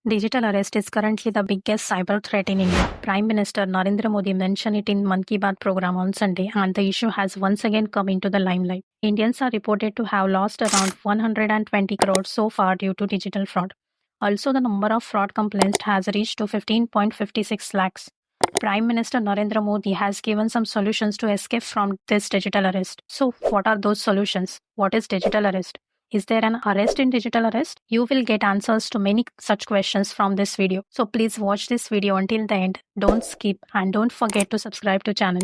Digital arrest is currently the biggest cyber threat in India. Prime Minister Narendra Modi mentioned it in Mann Ki Baat program on Sunday, and the issue has once again come into the limelight. Indians are reported to have lost around 120 crores so far due to digital fraud. Also, the number of fraud complaints has reached to 15.56 lakhs. Prime Minister Narendra Modi has given some solutions to escape from this digital arrest. So, what are those solutions? What is digital arrest? Is there an arrest in digital arrest? You will get answers to many such questions from this video. So please watch this video until the end. Don't skip and don't forget to subscribe to channel.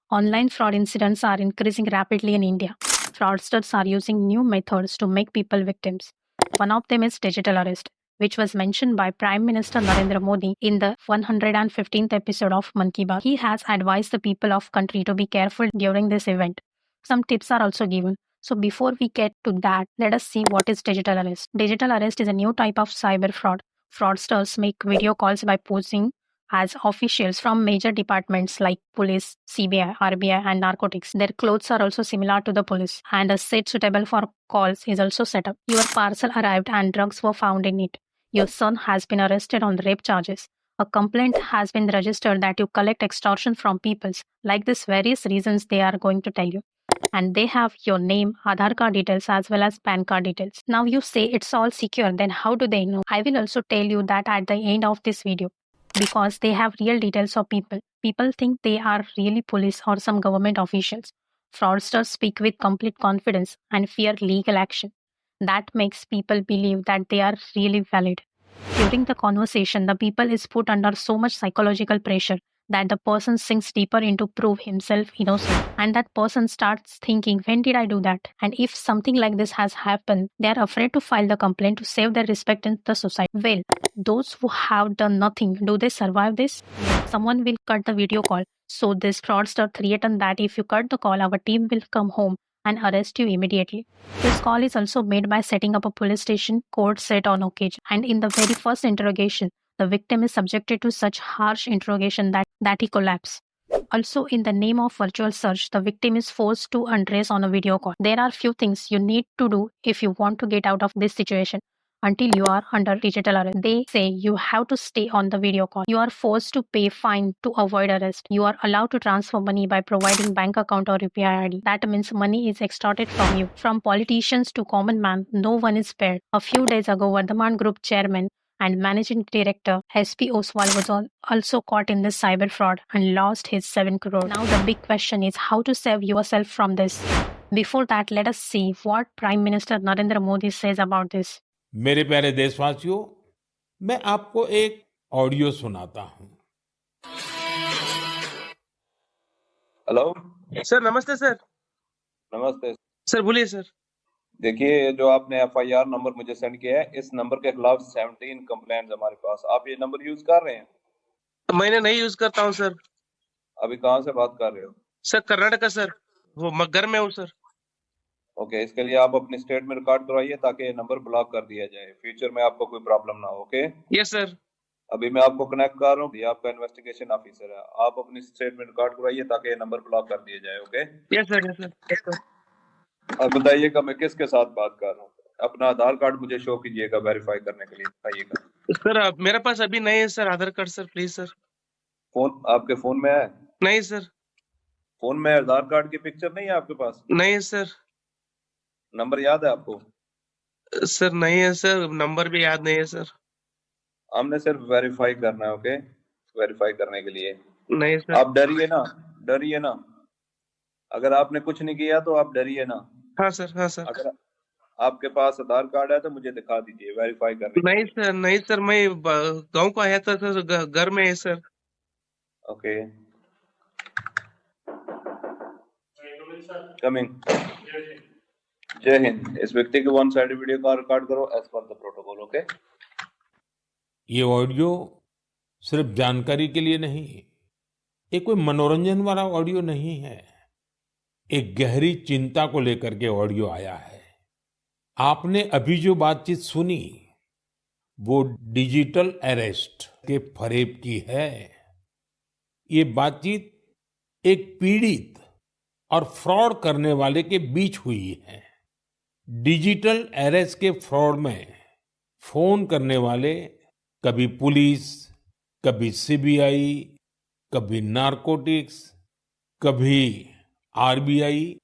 Online fraud incidents are increasing rapidly in India. Fraudsters are using new methods to make people victims. One of them is digital arrest, which was mentioned by Prime Minister Narendra Modi in the 115th episode of Mann Ki Baat. He has advised the people of country to be careful during this event. Some tips are also given. So before we get to that, let us see what is digital arrest. Digital arrest is a new type of cyber fraud. Fraudsters make video calls by posing as officials from major departments like police, CBI, RBI, and narcotics. Their clothes are also similar to the police, and a set suitable for calls is also set up. Your parcel arrived and drugs were found in it. Your son has been arrested on rape charges. A complaint has been registered that you collect extortion from people. Like this, various reasons they are going to tell you. And they have your name, Aadhaar card details, as well as PAN card details. Now you say it's all secure, then how do they know? I will also tell you that at the end of this video, because they have real details of people. People think they are really police or some government officials. Fraudsters speak with complete confidence and fear legal action. That makes people believe that they are really valid. During the conversation, the people is put under so much psychological pressure that the person sinks deeper into prove himself innocent. And that person starts thinking, when did I do that? And if something like this has happened, they are afraid to file the complaint to save their respect in the society. Well, those who have done nothing, do they survive this? Someone will cut the video call. So this fraudster threatened that if you cut the call, our team will come home and arrest you immediately. This call is also made by setting up a police station, court set on occasion. And in the very first interrogation, the victim is subjected to such harsh interrogation that he collapses. Also, in the name of virtual search, the victim is forced to undress on a video call. There are few things you need to do if you want to get out of this situation. Until you are under digital arrest, they say you have to stay on the video call. You are forced to pay fine to avoid arrest. You are allowed to transfer money by providing bank account or UPI ID. That means money is extorted from you. From politicians to common man, no one is spared. A few days ago, Vardhaman Group chairman and managing director SP Oswal was also caught in this cyber fraud and lost his 7 crore. Now the big question is how to save yourself from this. Before that, let us see what Prime Minister Narendra Modi says about this. मेरे प्यारे देशवासियों, मैं आपको एक audio सुनाता हूं। Hello sir नमस्ते sir. नमस्ते सर बोलिए सर। देखिए, ये जो आपने एफआईआर नंबर मुझे सेंड किया है, इस नंबर के खिलाफ 17 कंप्लेंट्स हमारे पास। आप ये नंबर यूज कर रहे हैं? मैंने नहीं यूज करता हूँ सर। अभी कहाँ से बात कर रहे हो? सर कर्नाटका सर, वो घर में हूँ सर। ओके, इसके लिए आप अपनी स्टेट में रिकॉर्ड करवाइए ताकि ये नंबर ब्लॉक कर दिया जाए, फ्यूचर में आपको कोई प्रॉब्लम ना हो। Okay yes sir. अभी मैं आपको कनेक्ट कर रहा हूँ, ये आपका इन्वेस्टिगेशन ऑफिसर है। आप अपनी स्टेट में रिकॉर्ड करवाइए ताकि ये नंबर ब्लॉक कर दिया जाए। Okay yes sir, yes sir, yes sir. अब बताइएगा मैं किसके साथ बात कर रहा हूँ। अपना आधार कार्ड मुझे शो कीजिएगा वेरीफाई करने के लिए, बताइएगा। सर मेरे पास अभी नहीं है sir Aadhaar card sir, please sir. Phone आपके फोन में है? नहीं सर। फोन में आधार कार्ड की पिक्चर नहीं है आपके पास? नहीं सर। नंबर याद है आपको? सर नहीं है सर, नंबर भी याद नहीं है सर। हमने सिर्फ वेरीफाई करना है। ओके, वेरीफाई करने के लिए नहीं सर। आप डरिए ना, डरिए ना। अगर आपने कुछ नहीं किया तो आप डरिए ना। हाँ सर, हाँ सर। अगर आपके पास आधार कार्ड है तो मुझे दिखा दीजिए वेरीफाई करने के लिए। नहीं सर, नहीं सर, मैं गांव को आया था सर, घर में है सर। Okay coming. जय हिंद। इस व्यक्ति के वन साइड वीडियो का रिकॉर्ड करो as per the protocol. Okay, ये ऑडियो सिर्फ जानकारी के लिए नहीं, ये कोई मनोरंजन वाला ऑडियो नहीं है। एक गहरी चिंता को लेकर के ऑडियो आया है। आपने अभी जो बातचीत सुनी, वो डिजिटल अरेस्ट के फरेब की है। ये बातचीत एक पीड़ित और फ्रॉड करने वाले के बीच हुई है। डिजिटल अरेस्ट के फ्रॉड में फोन करने वाले कभी पुलिस, कभी सीबीआई, कभी नारकोटिक्स, कभी आरबीआई,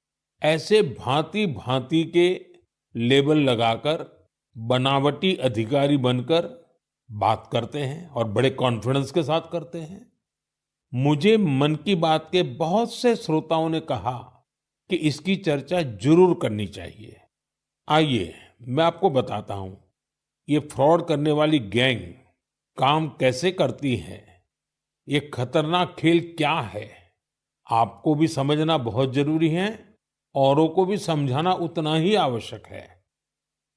ऐसे भांति भांति के लेबल लगाकर बनावटी अधिकारी बनकर बात करते हैं और बड़े कॉन्फिडेंस के साथ करते हैं। मुझे मन की बात के बहुत से श्रोताओं ने कहा कि इसकी चर्चा जरूर करनी चाहिए। आइए मैं आपको बताता हूं ये फ्रॉड करने वाली गैंग काम कैसे करती है, ये खतरनाक खेल क्या है। आपको भी समझना बहुत जरूरी है, औरों को भी समझाना उतना ही आवश्यक है।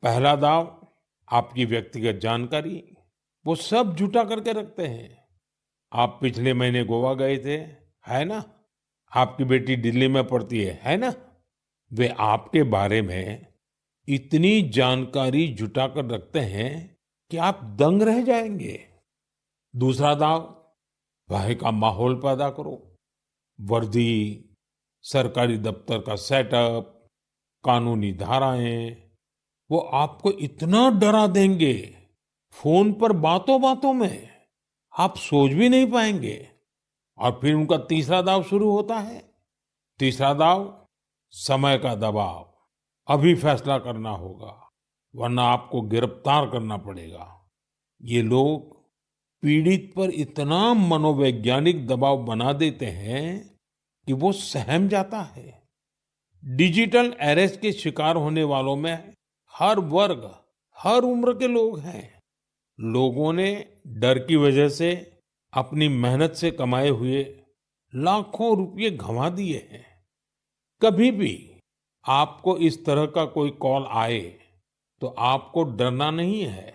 पहला दाव आपकी व्यक्तिगत जानकारी, वो सब जुटा करके रखते हैं। आप पिछले महीने गोवा गए थे, है ना? आपकी बेटी दिल्ली में पढ़ती है ना? वे आपके बारे में इतनी जानकारी जुटा कर रखते हैं कि आप दंग रह जाएंगे। दूसरा दाव, भय का माहौल पैदा करो। वर्दी, सरकारी दफ्तर का सेटअप, कानूनी धाराएं, वो आपको इतना डरा देंगे, फोन पर बातों बातों में आप सोच भी नहीं पाएंगे। और फिर उनका तीसरा दाव शुरू होता है। तीसरा दाव, समय का दबाव। अभी फैसला करना होगा, वरना आपको गिरफ्तार करना पड़ेगा। ये लोग पीड़ित पर इतना मनोवैज्ञानिक दबाव बना देते हैं कि वो सहम जाता है। डिजिटल अरेस्ट के शिकार होने वालों में हर वर्ग, हर उम्र के लोग हैं। लोगों ने डर की वजह से अपनी मेहनत से कमाए हुए लाखों रुपए गंवा दिए हैं। कभी भी आपको इस तरह का कोई कॉल आए तो आपको डरना नहीं है।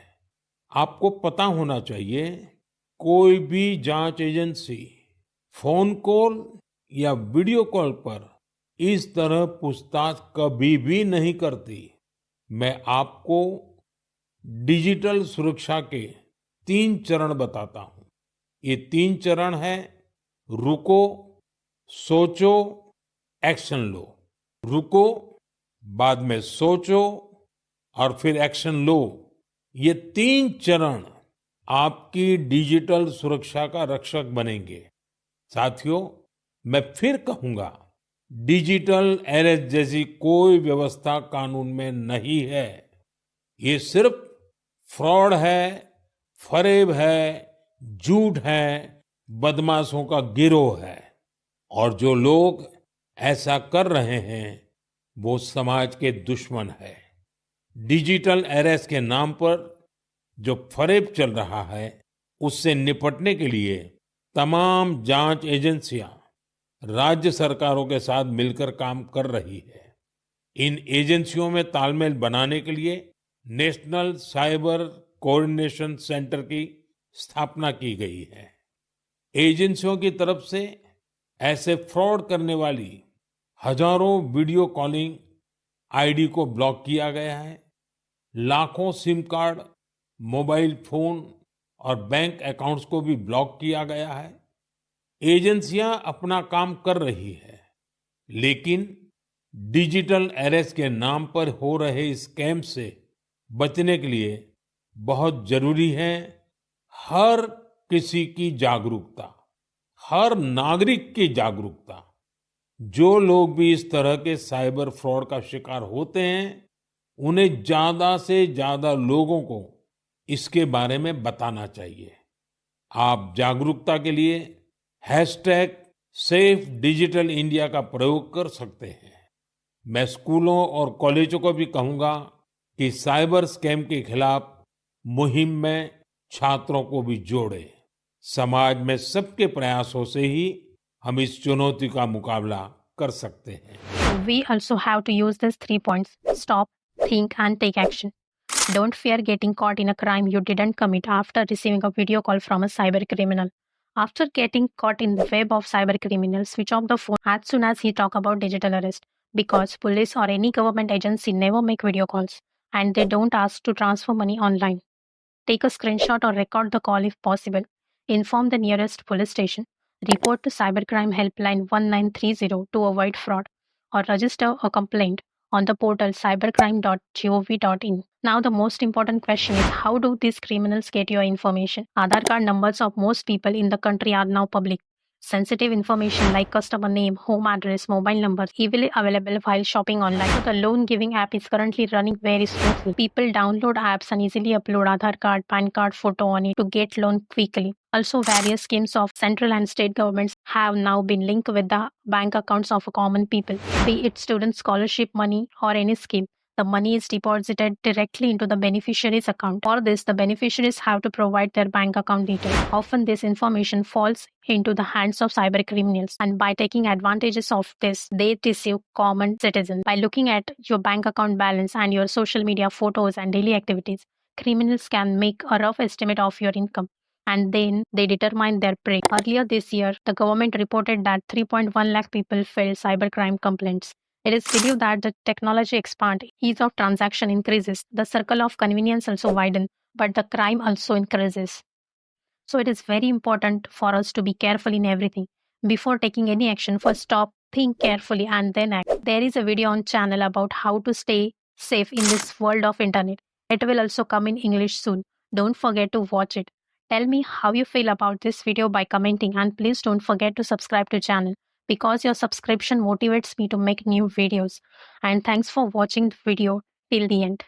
आपको पता होना चाहिए, कोई भी जांच एजेंसी फोन कॉल या वीडियो कॉल पर इस तरह पूछताछ कभी भी नहीं करती। मैं आपको डिजिटल सुरक्षा के 3 चरण बताता हूं। ये 3 चरण है: रुको, सोचो, एक्शन लो। रुको, बाद में सोचो और फिर एक्शन लो। ये 3 चरण आपकी डिजिटल सुरक्षा का रक्षक बनेंगे। साथियों, मैं फिर कहूंगा, डिजिटल अरेस्ट जैसी कोई व्यवस्था कानून में नहीं है। ये सिर्फ फ्रॉड है, फरेब है, झूठ है, बदमाशों का गिरोह है। और जो लोग ऐसा कर रहे हैं वो समाज के दुश्मन है। डिजिटल अरेस्ट के नाम पर जो फरेब चल रहा है, उससे निपटने के लिए तमाम जांच एजेंसियां राज्य सरकारों के साथ मिलकर काम कर रही है। इन एजेंसियों में तालमेल बनाने के लिए नेशनल साइबर कोऑर्डिनेशन सेंटर की स्थापना की गई है। एजेंसियों की तरफ से ऐसे फ्रॉड करने वाली हजारों वीडियो कॉलिंग आईडी को ब्लॉक किया गया है। लाखों सिम कार्ड, मोबाइल फोन और बैंक अकाउंट्स को भी ब्लॉक किया गया है। एजेंसियां अपना काम कर रही है, लेकिन डिजिटल अरेस्ट के नाम पर हो रहे स्कैम से बचने के लिए बहुत जरूरी है हर किसी की जागरूकता, हर नागरिक की जागरूकता। जो लोग भी इस तरह के साइबर फ्रॉड का शिकार होते हैं, उन्हें ज्यादा से ज्यादा लोगों को इसके बारे में बताना चाहिए। आप जागरूकता के लिए हैशटैग सेफ डिजिटल इंडिया का प्रयोग कर सकते हैं। मैं स्कूलों और कॉलेजों को भी कहूंगा कि साइबर स्कैम के खिलाफ मुहिम में छात्रों को भी जोड़े। समाज में सबके प्रयासों से ही हम इस चुनौती का मुकाबला कर सकते हैं। We also have to use these 3 points: stop, think, and take action. Don't fear getting caught in a crime you didn't commit after receiving a video call from a cyber criminal. After getting caught in the web of cyber criminals, switch off the phone as soon as he talk about digital arrest, because police or any government agency never make video calls and they don't ask to transfer money online. Take a screenshot or record the call if possible. Inform the nearest police station. Report to cybercrime helpline 1930 to avoid fraud, or register a complaint on the portal cybercrime.gov.in. Now, the most important question is, how do these criminals get your information? Aadhaar card numbers of most people in the country are now public. Sensitive information like customer name, home address, mobile number, easily available while shopping online. So the loan giving app is currently running very smoothly. People download apps and easily upload Aadhaar card, PAN card photo on it to get loan quickly. Also, various schemes of central and state governments have now been linked with the bank accounts of common people, be it student scholarship money or any scheme. The money is deposited directly into the beneficiary's account. For this, the beneficiaries have to provide their bank account details. Often, this information falls into the hands of cyber criminals, and by taking advantages of this, they deceive common citizens. By looking at your bank account balance and your social media photos and daily activities, criminals can make a rough estimate of your income, and then they determine their prey. Earlier this year, the government reported that 3.1 lakh people filed cybercrime complaints. It is believed that the technology expands, ease of transaction increases, the circle of convenience also widens, but the crime also increases. So it is very important for us to be careful in everything. Before taking any action, first stop, think carefully, and then act. There is a video on channel about how to stay safe in this world of internet. It will also come in English soon. Don't forget to watch it. Tell me how you feel about this video by commenting, and please don't forget to subscribe to channel, because your subscription motivates me to make new videos. And thanks for watching the video till the end.